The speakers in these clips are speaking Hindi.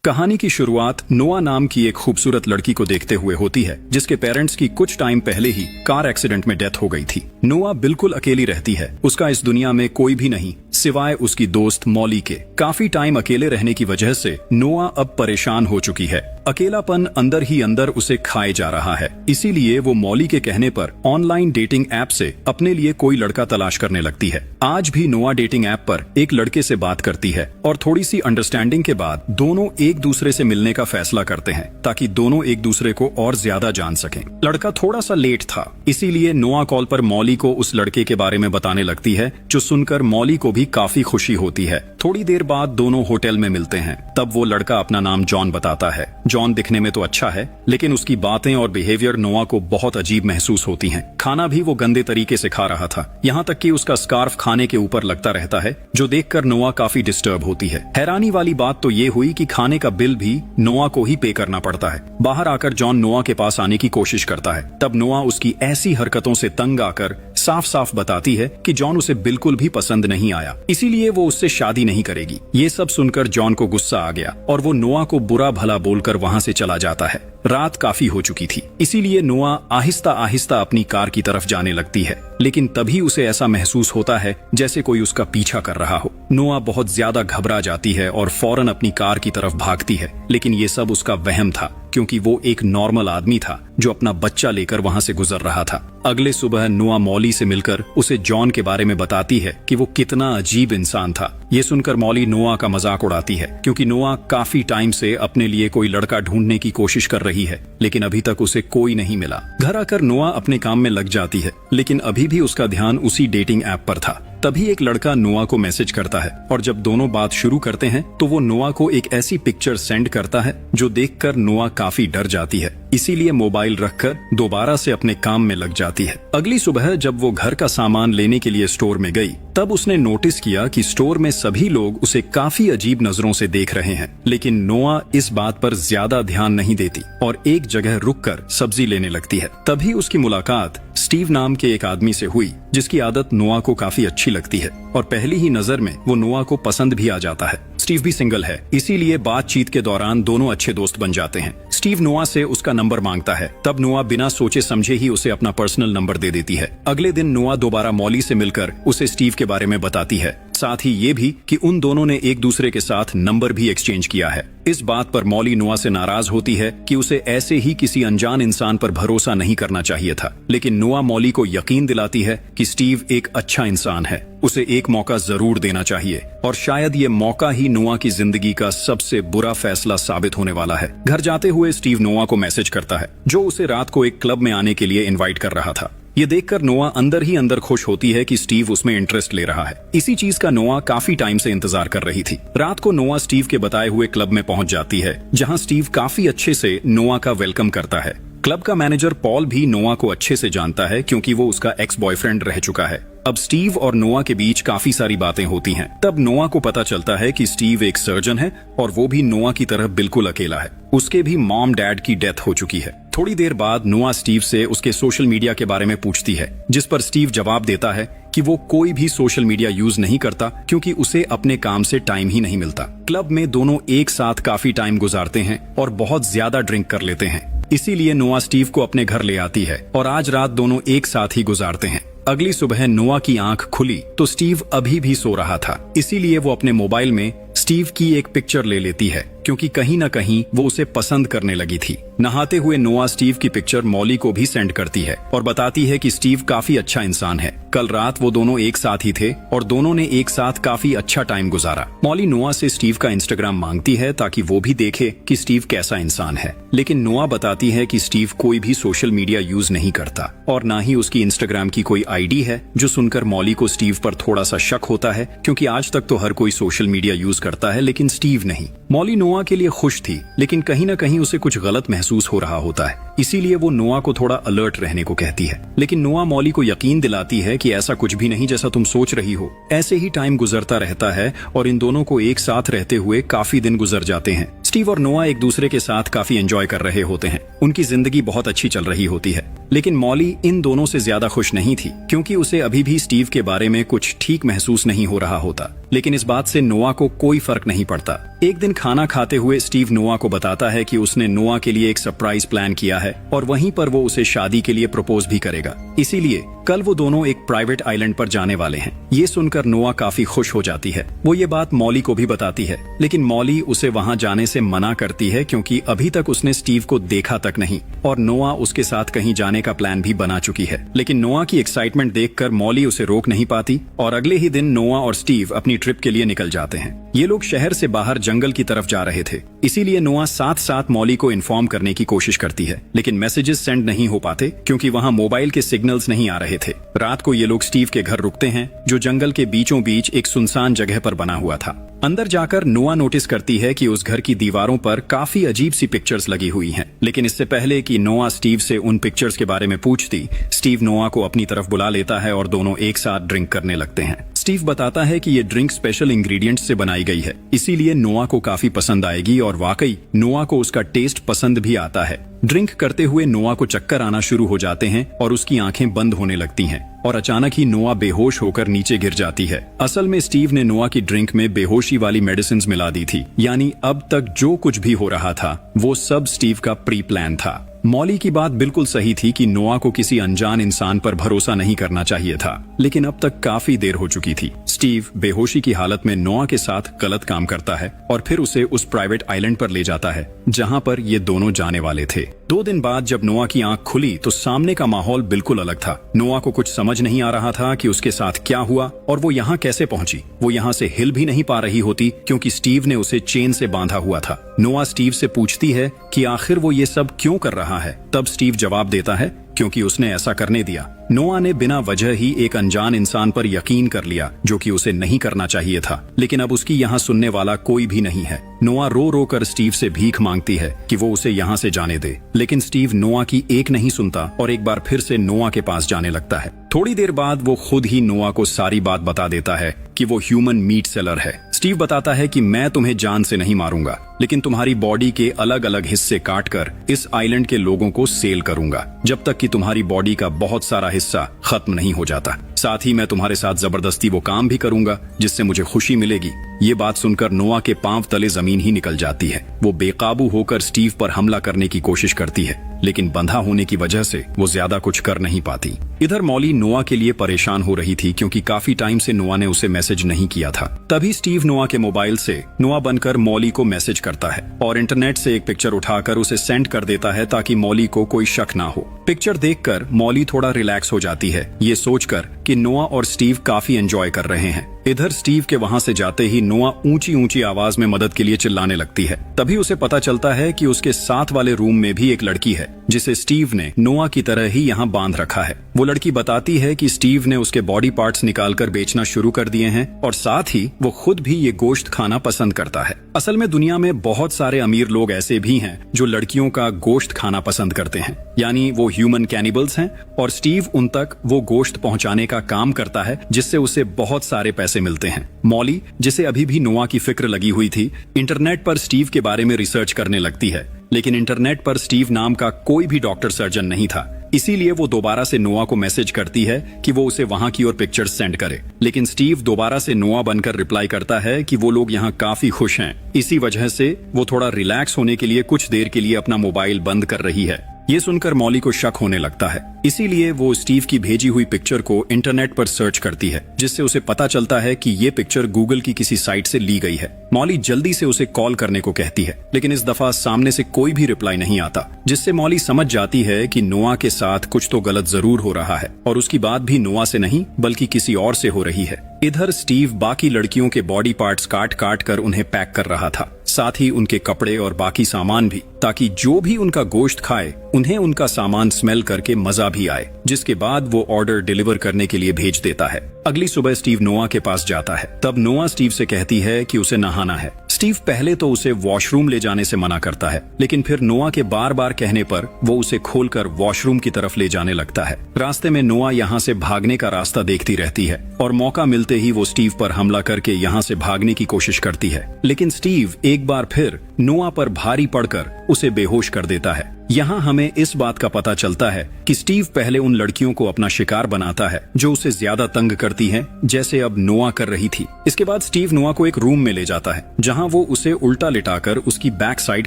कहानी की शुरुआत नोआ नाम की एक खूबसूरत लड़की को देखते हुए होती है, जिसके पेरेंट्स की कुछ टाइम पहले ही कार एक्सीडेंट में डेथ हो गई थी। नोआ बिल्कुल अकेली रहती है। उसका इस दुनिया में कोई भी नहीं सिवाय उसकी दोस्त मॉली के। काफी टाइम अकेले रहने की वजह से नोआ अब परेशान हो चुकी है। अकेलापन अंदर ही अंदर उसे खाए जा रहा है। इसीलिए वो मॉली के कहने पर ऑनलाइन डेटिंग ऐप से अपने लिए कोई लड़का तलाश करने लगती है। आज भी नोआ डेटिंग ऐप पर एक लड़के से बात करती है और थोड़ी सी अंडरस्टैंडिंग के बाद दोनों एक दूसरे से मिलने का फैसला करते हैं, ताकि दोनों एक दूसरे को और ज्यादा जान सकें। लड़का थोड़ा सा लेट था, इसीलिए नोआ कॉल पर मॉली को उस लड़के के बारे में बताने लगती है, जो सुनकर मॉली को भी काफी खुशी होती है। थोड़ी देर बाद दोनों होटल में मिलते हैं। तब वो लड़का अपना नाम जॉन बताता है। जॉन दिखने में तो अच्छा है, लेकिन उसकी बातें और बिहेवियर नोआ को बहुत अजीब महसूस होती हैं। खाना भी वो गंदे तरीके से खा रहा था, यहाँ तक कि उसका स्कार्फ खाने के ऊपर लगता रहता है, जो देखकर नोआ काफी डिस्टर्ब होती है। हैरानी वाली बात तो ये हुई कि खाने का बिल भी नोआ को ही पे करना पड़ता है। बाहर आकर जॉन नोआ के पास आने की कोशिश करता है। तब नोआ उसकी ऐसी हरकतों से तंग आकर साफ साफ बताती है कि जॉन उसे बिल्कुल भी पसंद नहीं आया, इसीलिए वो उससे शादी नहीं करेगी। ये सब सुनकर जॉन को गुस्सा आ गया और वो नोआ को बुरा भला बोलकर वहाँ से चला जाता है। रात काफी हो चुकी थी, इसीलिए नोआ आहिस्ता आहिस्ता अपनी कार की तरफ जाने लगती है, लेकिन तभी उसे ऐसा महसूस होता है जैसे कोई उसका पीछा कर रहा हो। नोआ बहुत ज्यादा घबरा जाती है और फौरन अपनी कार की तरफ भागती है, लेकिन ये सब उसका वहम था, क्योंकि वो एक नॉर्मल आदमी था जो अपना बच्चा लेकर वहाँ से गुजर रहा था। अगले सुबह नोआ मॉली से मिलकर उसे जॉन के बारे में बताती है कि वो कितना अजीब इंसान था। ये सुनकर मॉली नोआ का मजाक उड़ाती है, क्योंकि नोआ काफी टाइम से अपने लिए कोई लड़का ढूंढने की कोशिश कर रही है, लेकिन अभी तक उसे कोई नहीं मिला। घर आकर नोआ अपने काम में लग जाती है, लेकिन अभी भी उसका ध्यान उसी डेटिंग ऐप पर था। तभी एक लड़का नोआ को मैसेज करता है और जब दोनों बात शुरू करते हैं तो वो नोआ को एक ऐसी पिक्चर सेंड करता है जो देखकर नोआ काफी डर जाती है। इसीलिए मोबाइल रखकर दोबारा से अपने काम में लग जाती है। अगली सुबह जब वो घर का सामान लेने के लिए स्टोर में गई, तब उसने नोटिस किया कि स्टोर में सभी लोग उसे काफी अजीब नजरों से देख रहे हैं, लेकिन नोआ इस बात पर ज्यादा ध्यान नहीं देती और एक जगह रुककर सब्जी लेने लगती है। तभी उसकी मुलाकात स्टीव नाम के एक आदमी से हुई, जिसकी आदत नोआ को काफी अच्छी लगती है और पहली ही नजर में वो नोआ को पसंद भी आ जाता है। स्टीव भी सिंगल है, इसीलिए बातचीत के दौरान दोनों अच्छे दोस्त बन जाते हैं। स्टीव नोआ से उसका नंबर मांगता है, तब नोआ बिना सोचे समझे ही उसे अपना पर्सनल नंबर दे देती है। अगले दिन नोआ दोबारा मॉली से मिलकर उसे स्टीव के बारे में बताती है, साथ ही ये भी कि उन दोनों ने एक दूसरे के साथ नंबर भी एक्सचेंज किया है। इस बात पर मॉली नोआ से नाराज होती है कि उसे ऐसे ही किसी अनजान इंसान पर भरोसा नहीं करना चाहिए था, लेकिन नोआ मॉली को यकीन दिलाती है कि स्टीव एक अच्छा इंसान है, उसे एक मौका जरूर देना चाहिए और शायद ये मौका ही नोआ की जिंदगी का सबसे बुरा फैसला साबित होने वाला है। घर जाते हुए स्टीव नोआ को मैसेज करता है, जो उसे रात को एक क्लब में आने के लिए इनवाइट कर रहा था। ये देखकर नोआ अंदर ही अंदर खुश होती है कि स्टीव उसमें इंटरेस्ट ले रहा है। इसी चीज का नोआ काफी टाइम से इंतजार कर रही थी। रात को नोआ स्टीव के बताए हुए क्लब में पहुंच जाती है, जहां स्टीव काफी अच्छे से नोआ का वेलकम करता है। क्लब का मैनेजर पॉल भी नोआ को अच्छे से जानता है, क्योंकि वो उसका एक्स बॉयफ्रेंड रह चुका है। अब स्टीव और नोआ के बीच काफी सारी बातें होती हैं। तब नोआ को पता चलता है कि स्टीव एक सर्जन है और वो भी नोआ की तरह बिल्कुल अकेला है। उसके भी मॉम डैड की डेथ हो चुकी है। थोड़ी देर बाद नोआ स्टीव से उसके सोशल मीडिया के बारे में पूछती है, जिस पर स्टीव जवाब देता है कि वो कोई भी सोशल मीडिया यूज नहीं करता, क्योंकि उसे अपने काम से टाइम ही नहीं मिलता। क्लब में दोनों एक साथ काफी टाइम गुजारते हैं और बहुत ज्यादा ड्रिंक कर लेते हैं, इसीलिए नोआ स्टीव को अपने घर ले आती है और आज रात दोनों एक साथ ही गुजारते हैं। अगली सुबह नोआ की आंख खुली तो स्टीव अभी भी सो रहा था, इसीलिए वो अपने मोबाइल में स्टीव की एक पिक्चर ले लेती है, क्योंकि कहीं न कहीं वो उसे पसंद करने लगी थी। नहाते हुए नोआ स्टीव की पिक्चर मॉली को भी सेंड करती है और बताती है कि स्टीव काफी अच्छा इंसान है। कल रात वो दोनों एक साथ ही थे और दोनों ने एक साथ काफी अच्छा टाइम गुजारा। मॉली नोआ से स्टीव का इंस्टाग्राम मांगती है, ताकि वो भी देखे कि स्टीव कैसा इंसान है, लेकिन नोआ बताती है कि स्टीव कोई भी सोशल मीडिया यूज नहीं करता और ना ही उसकी इंस्टाग्राम की कोई आईडी है, जो सुनकर मॉली को स्टीव पर थोड़ा सा शक होता है, क्योंकि आज तक तो हर कोई सोशल मीडिया यूज करता है, लेकिन स्टीव नहीं। मॉली नोआ के लिए खुश थी, लेकिन कहीं न कहीं उसे कुछ गलत महसूस हो रहा होता है, इसीलिए वो नोआ को थोड़ा अलर्ट रहने को कहती है। लेकिन नोआ मॉली को यकीन दिलाती है कि ऐसा कुछ भी नहीं जैसा तुम सोच रही हो। ऐसे ही टाइम गुजरता रहता है और इन दोनों को एक साथ रहते हुए काफी दिन गुजर जाते हैं। स्टीव और नोआ एक दूसरे के साथ काफी एंजॉय कर रहे होते हैं। उनकी जिंदगी बहुत अच्छी चल रही होती है, लेकिन मॉली इन दोनों से ज्यादा खुश नहीं थी, क्योंकि उसे अभी भी स्टीव के बारे में कुछ ठीक महसूस नहीं हो रहा होता। लेकिन इस बात से नोआ को कोई कोई फर्क नहीं पड़ता। एक दिन खाना खाते हुए स्टीव नोआ को बताता है कि उसने नोआ के लिए एक सरप्राइज प्लान किया है और वहीं पर वो उसे शादी के लिए प्रपोज भी करेगा। इसीलिए कल वो दोनों एक प्राइवेट आइलैंड पर जाने वाले हैं। ये सुनकर नोआ काफी खुश हो जाती है। वो ये बात मॉली को भी बताती है, लेकिन मॉली उसे वहां जाने से मना करती है क्योंकि अभी तक उसने स्टीव को देखा तक नहीं और नोआ उसके साथ कहीं जाने का प्लान भी बना चुकी है। लेकिन नोआ की एक्साइटमेंट देखकर मॉली उसे रोक नहीं पाती और अगले ही दिन नोआ और स्टीव अपनी ट्रिप के लिए निकल जाते हैं। ये लोग शहर से बाहर जंगल की तरफ जा रहे थे, इसीलिए नोआ साथ साथ मॉली को इन्फॉर्म करने की कोशिश करती है, लेकिन मैसेजेस सेंड नहीं हो पाते क्योंकि वहां मोबाइल के सिग्नल्स नहीं आ रहे थे। रात को ये लोग स्टीव के घर रुकते हैं, जो जंगल के बीचों बीच एक सुनसान जगह पर बना हुआ था। अंदर जाकर नोआ नोटिस करती है कि उस घर की दीवारों पर काफी अजीब सी पिक्चर्स लगी हुई हैं। लेकिन इससे पहले कि नोआ स्टीव से उन पिक्चर्स के बारे में पूछती, स्टीव नोआ को अपनी तरफ बुला लेता है और दोनों एक साथ ड्रिंक करने लगते हैं। स्टीव बताता है कि ये ड्रिंक स्पेशल इंग्रेडिएंट्स से बनाई गई है, इसीलिए नोआ को काफी पसंद आएगी और वाकई नोआ को उसका टेस्ट पसंद भी आता है। ड्रिंक करते हुए नोआ को चक्कर आना शुरू हो जाते हैं और उसकी आंखें बंद होने लगती हैं और अचानक ही नोआ बेहोश होकर नीचे गिर जाती है। असल में स्टीव ने नोआ की ड्रिंक में बेहोशी वाली मेडिसिन मिला दी थी, यानी अब तक जो कुछ भी हो रहा था वो सब स्टीव का प्री प्लान था। मॉली की बात बिल्कुल सही थी कि नोआ को किसी अनजान इंसान पर भरोसा नहीं करना चाहिए था, लेकिन अब तक काफी देर हो चुकी थी। स्टीव बेहोशी की हालत में नोआ के साथ गलत काम करता है और फिर उसे उस प्राइवेट आइलैंड पर ले जाता है जहां पर ये दोनों जाने वाले थे। 2 दिन बाद जब नोआ की आंख खुली तो सामने का माहौल बिल्कुल अलग था। नोआ को कुछ समझ नहीं आ रहा था कि उसके साथ क्या हुआ और वो यहाँ कैसे पहुंची। वो यहाँ से हिल भी नहीं पा रही होती क्योंकि स्टीव ने उसे चेन से बांधा हुआ था। नोआ स्टीव से पूछती है कि आखिर वो ये सब क्यों कर रहा है। तब स्टीव जवाब देता है क्योंकि उसने ऐसा करने दिया। नोआ ने बिना वजह ही एक अनजान इंसान पर यकीन कर लिया, जो कि उसे नहीं करना चाहिए था, लेकिन अब उसकी यहाँ सुनने वाला कोई भी नहीं है। नोआ रो रो कर स्टीव से भीख मांगती है कि वो उसे यहाँ से जाने दे, लेकिन स्टीव नोआ की एक नहीं सुनता और एक बार फिर से नोआ के पास जाने लगता है। थोड़ी देर बाद वो खुद ही नोआ को सारी बात बता देता है कि वो ह्यूमन मीट सेलर है। स्टीव बताता है कि मैं तुम्हें जान से नहीं मारूंगा, लेकिन तुम्हारी बॉडी के अलग अलग हिस्से काटकर इस आइलैंड के लोगों को सेल करूंगा जब तक कि तुम्हारी बॉडी का बहुत सारा हिस्सा खत्म नहीं हो जाता। साथ ही मैं तुम्हारे साथ जबरदस्ती वो काम भी करूंगा जिससे मुझे खुशी मिलेगी। ये बात सुनकर नोआ के पांव तले जमीन ही निकल जाती है। वो बेकाबू होकर स्टीव पर हमला करने की कोशिश करती है, लेकिन बंधा होने की वजह से वो ज्यादा कुछ कर नहीं पाती। इधर मॉली नोआ के लिए परेशान हो रही थी क्योंकि काफी टाइम से नोआ ने उसे मैसेज नहीं किया था। तभी स्टीव नोआ के मोबाइल से नोआ बनकर मॉली को मैसेज करता है और इंटरनेट से एक पिक्चर उठाकर उसे सेंड कर देता है ताकि मॉली को कोई शक ना हो। पिक्चर देखकर मॉली थोड़ा रिलैक्स हो जाती है, ये सोचकर कि नोआ और स्टीव काफी एंजॉय कर रहे हैं। इधर स्टीव के वहां से जाते ही नोआ ऊंची ऊंची आवाज में मदद के लिए चिल्लाने लगती है। तभी उसे पता चलता है कि उसके साथ वाले रूम में भी एक लड़की है जिसे स्टीव ने नोआ की तरह ही यहाँ बांध रखा है। वो लड़की बताती है कि स्टीव ने उसके बॉडी पार्ट्स निकालकर बेचना शुरू कर दिए हैं और साथ ही वो खुद भी ये गोश्त खाना पसंद करता है। असल में दुनिया में बहुत सारे अमीर लोग ऐसे भी हैं जो लड़कियों का गोश्त खाना पसंद करते हैं, यानी वो ह्यूमन कैनिबल्स हैं और स्टीव उन तक वो गोश्त पहुंचाने का काम करता है जिससे उसे बहुत सारे पैसे मिलते हैं। मॉली, जिसे अभी भी नोआ की फिक्र लगी हुई थी, इंटरनेट पर स्टीव के बारे में रिसर्च करने लगती है, लेकिन इंटरनेट पर स्टीव नाम का कोई भी डॉक्टर सर्जन नहीं था। इसीलिए वो दोबारा से नोआ को मैसेज करती है कि वो उसे वहां की ओर पिक्चर्स सेंड करे, लेकिन स्टीव दोबारा से नोआ बनकर रिप्लाई करता है कि वो लोग यहाँ काफी खुश हैं। इसी वजह से वो थोड़ा रिलैक्स होने के लिए कुछ देर के लिए अपना मोबाइल बंद कर रही है। ये सुनकर मॉली को शक होने लगता है, इसीलिए वो स्टीव की भेजी हुई पिक्चर को इंटरनेट पर सर्च करती है, जिससे उसे पता चलता है कि ये पिक्चर गूगल की किसी साइट से ली गई है। मॉली जल्दी से उसे कॉल करने को कहती है, लेकिन इस दफा सामने से कोई भी रिप्लाई नहीं आता, जिससे मॉली समझ जाती है कि नोआ के साथ कुछ तो गलत जरूर हो रहा है और उसकी बात भी नोआ से नहीं बल्कि किसी और से हो रही है। इधर स्टीव बाकी लड़कियों के बॉडी पार्ट्स काट काट कर उन्हें पैक कर रहा था, साथ ही उनके कपड़े और बाकी सामान भी, ताकि जो भी उनका गोश्त खाए उन्हें उनका सामान स्मेल करके मजा भी आए, जिसके बाद वो ऑर्डर डिलीवर करने के लिए भेज देता है। अगली सुबह स्टीव नोआ के पास जाता है। तब नोआ स्टीव से कहती है कि उसे नहाना है। स्टीव पहले तो उसे वॉशरूम ले जाने से मना करता है, लेकिन फिर नोआ के बार बार कहने पर वो उसे खोलकर वॉशरूम की तरफ ले जाने लगता है। रास्ते में नोआ यहाँ से भागने का रास्ता देखती रहती है और मौका मिलते ही वो स्टीव पर हमला करके यहाँ से भागने की कोशिश करती है, लेकिन स्टीव एक बार फिर नोआ पर भारी पड़कर उसे बेहोश कर देता है। यहाँ हमें इस बात का पता चलता है कि स्टीव पहले उन लड़कियों को अपना शिकार बनाता है जो उसे ज्यादा तंग करती हैं, जैसे अब नोआ कर रही थी। इसके बाद स्टीव नोआ को एक रूम में ले जाता है जहाँ वो उसे उल्टा लिटाकर उसकी बैक साइड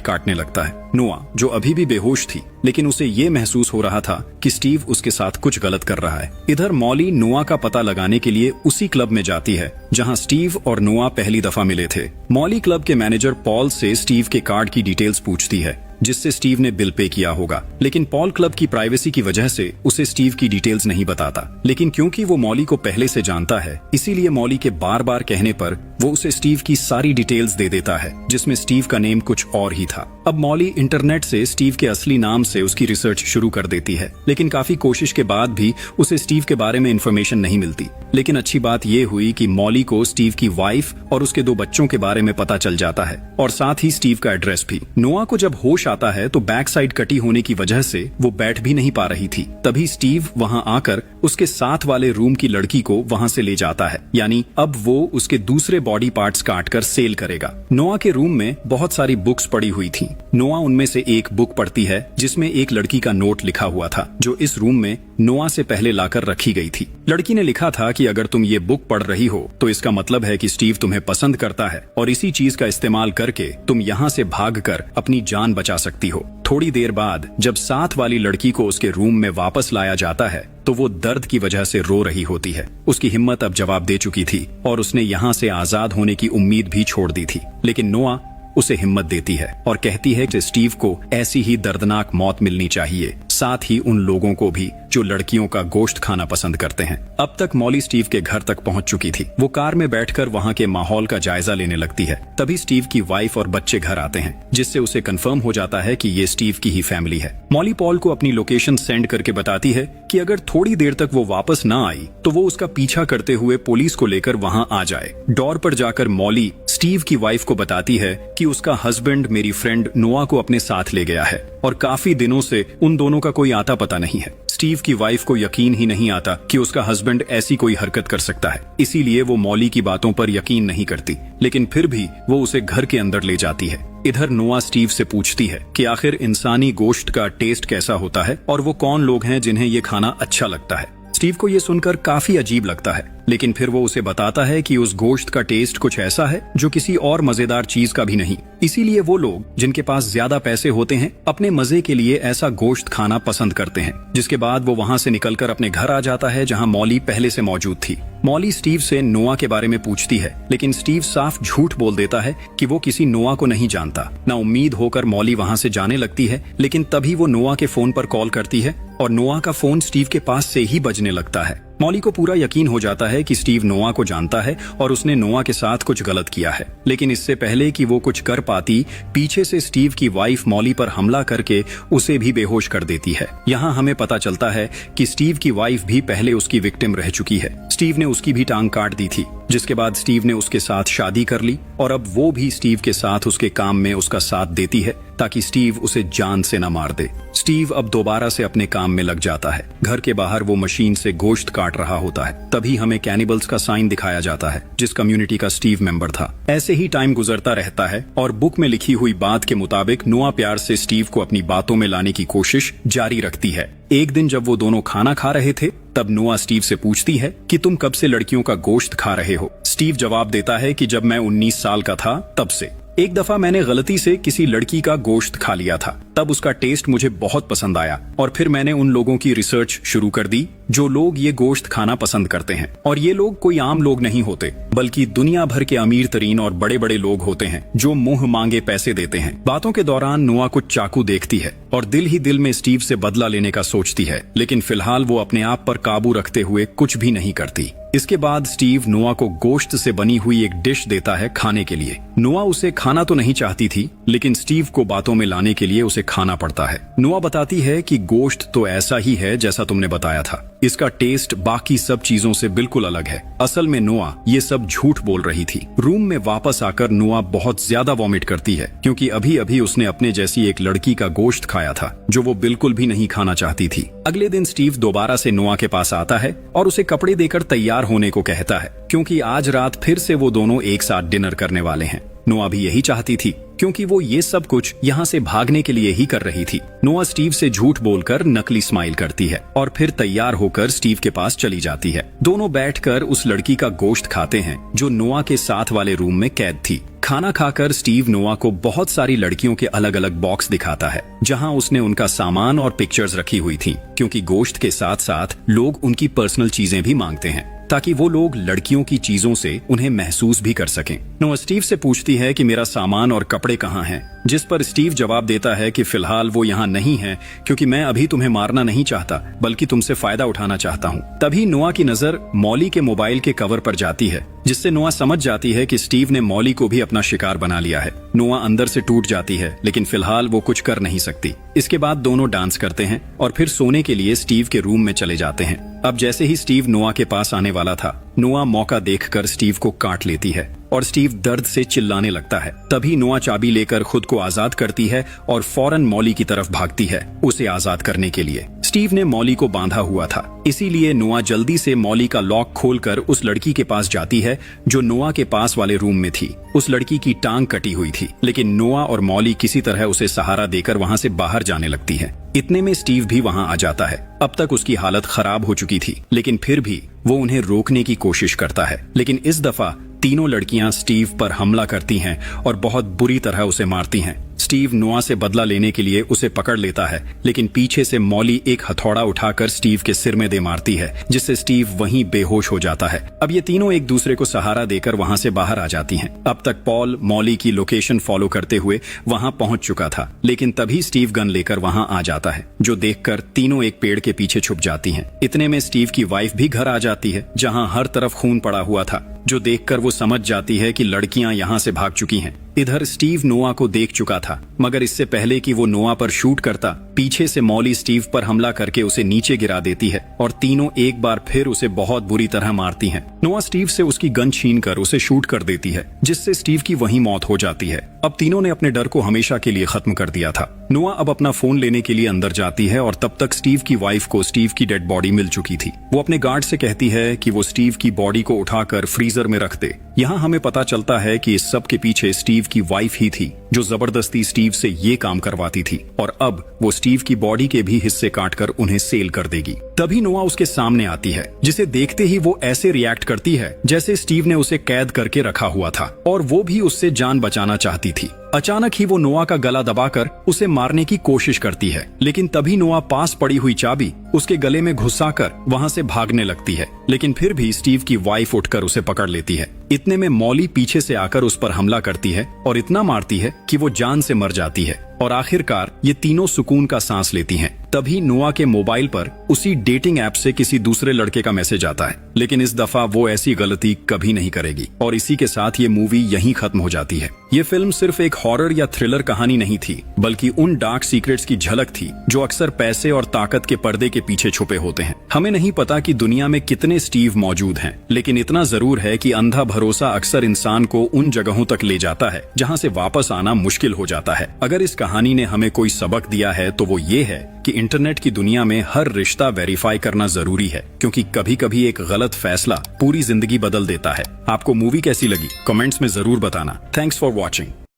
काटने लगता है। नोआ, जो अभी भी बेहोश थी, लेकिन उसे ये महसूस हो रहा था कि स्टीव उसके साथ कुछ गलत कर रहा है। इधर मॉली नोआ का पता लगाने के लिए उसी क्लब में जाती है जहां स्टीव और नोआ पहली दफा मिले थे। मॉली क्लब के मैनेजर पॉल से स्टीव के कार्ड की डिटेल्स पूछती है जिससे स्टीव ने बिल पे किया होगा, लेकिन पॉल क्लब की प्राइवेसी की वजह से उसे स्टीव की डिटेल्स नहीं बताता। लेकिन क्योंकि वो मॉली को पहले से जानता है, इसीलिए मॉली के बार बार कहने पर वो उसे स्टीव की सारी डिटेल्स दे देता है, जिसमें स्टीव का नेम कुछ और ही था। अब मॉली इंटरनेट से स्टीव के असली नाम से उसकी रिसर्च शुरू कर देती है, लेकिन काफी कोशिश के बाद भी उसे स्टीव के बारे में इंफॉर्मेशन नहीं मिलती। लेकिन अच्छी बात ये हुई कि मॉली को स्टीव की वाइफ और उसके 2 बच्चों के बारे में पता चल जाता है, और साथ ही स्टीव का एड्रेस भी। नोआ को जब होश आता है तो बैक साइड कटी होने की वजह से वो बैठ भी नहीं पा रही थी। तभी स्टीव वहाँ आकर उसके साथ वाले रूम की लड़की को वहाँ से ले जाता है, यानी अब वो उसके दूसरे बॉडी पार्ट्स काटकर सेल करेगा। नोआ के रूम में बहुत सारी बुक्स पड़ी हुई थी। नोआ उनमें से एक बुक पढ़ती है जिसमें एक लड़की का नोट लिखा हुआ था, जो इस रूम में नोआ से पहले लाकर रखी गई थी। लड़की ने लिखा था कि अगर तुम ये बुक पढ़ रही हो तो इसका मतलब है कि स्टीव तुम्हें पसंद करता है और इसी चीज का इस्तेमाल करके तुम यहाँ से भागकर अपनी जान बचा सकती हो। थोड़ी देर बाद जब साथ वाली लड़की को उसके रूम में वापस लाया जाता है तो वो दर्द की वजह से रो रही होती है। उसकी हिम्मत अब जवाब दे चुकी थी और उसने यहाँ से आजाद होने की उम्मीद भी छोड़ दी थी। लेकिन नोआ उसे हिम्मत देती है और कहती है कि स्टीव को ऐसी ही दर्दनाक मौत मिलनी चाहिए, साथ ही उन लोगों को भी जो लड़कियों का गोश्त खाना पसंद करते हैं। अब तक मॉली स्टीव के घर तक पहुंच चुकी थी। वो कार में बैठकर वहां के माहौल का जायजा लेने लगती है। तभी स्टीव की वाइफ और बच्चे घर आते हैं, जिससे उसे कंफर्म हो जाता है कि ये स्टीव की ही फैमिली है। मॉली पॉल को अपनी लोकेशन सेंड करके बताती है कि अगर थोड़ी देर तक वो वापस ना आई तो वो उसका पीछा करते हुए पुलिस को लेकर वहां आ जाए। डोर पर जाकर मॉली स्टीव की वाइफ को बताती है कि उसका हस्बैंड मेरी फ्रेंड नोआ को अपने साथ ले गया है और काफी दिनों से उन दोनों का कोई आता पता नहीं है। स्टीव की वाइफ को यकीन ही नहीं आता कि उसका हस्बैंड ऐसी कोई हरकत कर सकता है, इसीलिए वो मॉली की बातों पर यकीन नहीं करती, लेकिन फिर भी वो उसे घर के अंदर ले जाती है। इधर नोआ स्टीव से पूछती है कि आखिर इंसानी गोश्त का टेस्ट कैसा होता है और वो कौन लोग हैं जिन्हें ये खाना अच्छा लगता है। स्टीव को ये सुनकर काफी अजीब लगता है, लेकिन फिर वो उसे बताता है कि उस गोश्त का टेस्ट कुछ ऐसा है जो किसी और मजेदार चीज का भी नहीं। इसीलिए वो लोग जिनके पास ज्यादा पैसे होते हैं अपने मजे के लिए ऐसा गोश्त खाना पसंद करते हैं। जिसके बाद वो वहाँ से निकलकर अपने घर आ जाता है जहाँ मॉली पहले से मौजूद थी। मॉली स्टीव से नोआ के बारे में पूछती है, लेकिन स्टीव साफ झूठ बोल देता है कि वो किसी नोआ को नहीं जानता। ना उम्मीद होकर मॉली वहाँ से जाने लगती है, लेकिन तभी वो नोआ के फोन पर कॉल करती है और नोआ का फोन स्टीव के पास से ही बजने लगता है। मॉली को पूरा यकीन हो जाता है कि स्टीव नोआ को जानता है और उसने नोआ के साथ कुछ गलत किया है, लेकिन इससे पहले कि वो कुछ कर पाती, पीछे से स्टीव की वाइफ मॉली पर हमला करके उसे भी बेहोश कर देती है। यहाँ हमें पता चलता है कि स्टीव की वाइफ भी पहले उसकी विक्टिम रह चुकी है। स्टीव ने उसकी भी टांग काट दी थी, जिसके बाद स्टीव ने उसके साथ शादी कर ली और अब वो भी स्टीव के साथ उसके काम में उसका साथ देती है ताकि स्टीव उसे जान से न मार दे। स्टीव अब दोबारा से अपने काम में लग जाता है। घर के बाहर वो मशीन से गोश्त काट रहा होता है। तभी हमें कैनिबल्स का साइन दिखाया जाता है, जिस कम्युनिटी का स्टीव मेंबर था। ऐसे ही टाइम गुजरता रहता है और बुक में लिखी हुई बात के मुताबिक नोआ प्यार से स्टीव को अपनी बातों में लाने की कोशिश जारी रखती है। एक दिन जब वो दोनों खाना खा रहे थे, तब नोआ स्टीव से पूछती है कि तुम कब से लड़कियों का गोश्त खा रहे हो। स्टीव जवाब देता है कि जब मैं 19 साल का था तब से। एक दफा मैंने गलती से किसी लड़की का गोश्त खा लिया था, तब उसका टेस्ट मुझे बहुत पसंद आया और फिर मैंने उन लोगों की रिसर्च शुरू कर दी जो लोग ये गोश्त खाना पसंद करते हैं। और ये लोग कोई आम लोग नहीं होते, बल्कि दुनिया भर के अमीर तरीन और बड़े बड़े लोग होते हैं जो मुंह मांगे पैसे देते हैं। बातों के दौरान नोआ कुछ चाकू देखती है और दिल ही दिल में स्टीव से बदला लेने का सोचती है, लेकिन फिलहाल वो अपने आप पर काबू रखते हुए कुछ भी नहीं करती। इसके बाद स्टीव नोआ को गोश्त से बनी हुई एक डिश देता है खाने के लिए। नोआ उसे खाना तो नहीं चाहती थी, लेकिन स्टीव को बातों में लाने के लिए उसे खाना पड़ता है। नोआ बताती है कि गोश्त तो ऐसा ही है जैसा तुमने बताया था, इसका टेस्ट बाकी सब चीजों से बिल्कुल अलग है। असल में नोआ ये सब झूठ बोल रही थी। रूम में वापस आकर नोआ बहुत ज्यादा वॉमिट करती है, क्योंकि अभी अभी उसने अपने जैसी एक लड़की का गोश्त खाया था जो वो बिल्कुल भी नहीं खाना चाहती थी। अगले दिन स्टीव दोबारा से नोआ के पास आता है और उसे कपड़े देकर तैयार होने को कहता है, क्योंकि आज रात फिर से वो दोनों एक साथ डिनर करने वाले हैं। नोआ भी यही चाहती थी, क्योंकि वो ये सब कुछ यहाँ से भागने के लिए ही कर रही थी। नोआ स्टीव से झूठ बोलकर नकली स्माइल करती है और फिर तैयार होकर स्टीव के पास चली जाती है। दोनों बैठकर उस लड़की का गोश्त खाते हैं जो नोआ के साथ वाले रूम में कैद थी। खाना खाकर स्टीव नोआ को बहुत सारी लड़कियों के अलग अलग बॉक्स दिखाता है जहां उसने उनका सामान और पिक्चर्स रखी हुई थी, क्योंकि गोश्त के साथ साथ लोग उनकी पर्सनल चीजें भी मांगते हैं ताकि वो लोग लड़कियों की चीजों से उन्हें महसूस भी कर सकें। नोआ स्टीव से पूछती है कि मेरा सामान और कपड़े कहाँ हैं, जिस पर स्टीव जवाब देता है कि फिलहाल वो यहाँ नहीं है क्योंकि मैं अभी तुम्हें मारना नहीं चाहता बल्कि तुमसे फायदा उठाना चाहता हूँ। तभी नोआ की नजर मॉली के मोबाइल के कवर पर जाती है, जिससे नोआ समझ जाती है कि स्टीव ने मॉली को भी अपना शिकार बना लिया है। नोआ अंदर से टूट जाती है, लेकिन फिलहाल वो कुछ कर नहीं सकती। इसके बाद दोनों डांस करते हैं और फिर सोने के लिए स्टीव के रूम में चले जाते हैं। अब जैसे ही स्टीव नोआ के पास आने वाला था, नोआ मौका देखकर स्टीव को काट लेती है और स्टीव दर्द से चिल्लाने लगता है। तभी नोआ चाबी लेकर खुद को आजाद करती है और फौरन मॉली की तरफ भागती है उसे आजाद करने के लिए। स्टीव ने मॉली को बांधा हुआ था, इसीलिए नोआ जल्दी से मॉली का लॉक खोलकर उस लड़की के पास जाती है जो नोआ के पास वाले रूम में थी। उस लड़की की टांग कटी हुई थी, लेकिन नोआ और मॉली किसी तरह उसे सहारा देकर वहां से बाहर जाने लगती है। इतने में स्टीव भी वहां आ जाता है। अब तक उसकी हालत खराब हो चुकी थी, लेकिन फिर भी वो उन्हें रोकने की कोशिश करता है। लेकिन इस दफा तीनों लड़कियां स्टीव पर हमला करती हैं और बहुत बुरी तरह उसे मारती हैं। स्टीव नोआ से बदला लेने के लिए उसे पकड़ लेता है, लेकिन पीछे से मॉली एक हथौड़ा उठाकर स्टीव के सिर में दे मारती है, जिससे स्टीव वहीं बेहोश हो जाता है। अब ये तीनों एक दूसरे को सहारा देकर वहां से बाहर आ जाती हैं। अब तक पॉल मॉली की लोकेशन फॉलो करते हुए वहां पहुंच चुका था, लेकिन तभी स्टीव गन लेकर वहां आ जाता है, जो देखकर तीनों एक पेड़ के पीछे छुप जाती हैं। इतने में स्टीव की वाइफ भी घर आ जाती है, जहां हर तरफ खून पड़ा हुआ था, जो देखकर वो समझ जाती है कि लड़कियां यहां से भाग चुकी हैं। इधर स्टीव नोआ को देख चुका था, मगर इससे पहले कि वो नोआ पर शूट करता, पीछे से मॉली स्टीव पर हमला करके उसे नीचे गिरा देती है और तीनों एक बार फिर उसे बहुत बुरी तरह मारती हैं। नोआ स्टीव से उसकी गन छीनकर उसे शूट कर देती है, जिससे स्टीव की वहीं मौत हो जाती है। अब तीनों ने अपने डर को हमेशा के लिए खत्म कर दिया था। नोआ अब अपना फोन लेने के लिए अंदर जाती है और तब तक स्टीव की वाइफ को स्टीव की डेड बॉडी मिल चुकी थी। वो अपने गार्ड से कहती है कि वो स्टीव की बॉडी को उठाकर फ्रीजर में रख दे। यहाँ हमें पता चलता है कि इस सब के पीछे स्टीव की वाइफ ही थी, जो जबरदस्ती स्टीव से ये काम करवाती थी और अब वो स्टीव की बॉडी के भी हिस्से काटकर उन्हें सेल कर देगी। तभी नोआ उसके सामने आती है, जिसे देखते ही वो ऐसे रिएक्ट करती है जैसे स्टीव ने उसे कैद करके रखा हुआ था और वो भी उससे जान बचाना चाहती थी। अचानक ही वो नोआ का गला दबाकर उसे मारने की कोशिश करती है, लेकिन तभी नोआ पास पड़ी हुई चाबी उसके गले में घुसाकर वहां से भागने लगती है, लेकिन फिर भी स्टीव की वाइफ उठकर उसे पकड़ लेती है। इतने में मॉली पीछे से आकर उस पर हमला करती है और इतना मारती है कि वो जान से मर जाती है और आखिरकार ये तीनों सुकून का सांस लेती हैं। तभी नोआ के मोबाइल पर उसी डेटिंग ऐप से किसी दूसरे लड़के का मैसेज आता है, लेकिन इस दफा वो ऐसी गलती कभी नहीं करेगी और इसी के साथ ये मूवी यहीं खत्म हो जाती है। ये फिल्म सिर्फ एक हॉरर या थ्रिलर कहानी नहीं थी, बल्कि उन डार्क सीक्रेट्स की झलक थी जो अक्सर पैसे और ताकत के पर्दे के पीछे छुपे होते हैं। हमें नहीं पता कि दुनिया में कितने स्टीव मौजूद हैं, लेकिन इतना जरूर है कि अंधा भरोसा अक्सर इंसान को उन जगहों तक ले जाता है जहां से वापस आना मुश्किल हो जाता है। अगर इस कहानी ने हमें कोई सबक दिया है तो वो ये है कि इंटरनेट की दुनिया में हर रिश्ता वेरीफाई करना जरूरी है, क्योंकि कभी कभी एक गलत फैसला पूरी जिंदगी बदल देता है। आपको मूवी कैसी लगी कमेंट्स में जरूर बताना। Thanks for watching.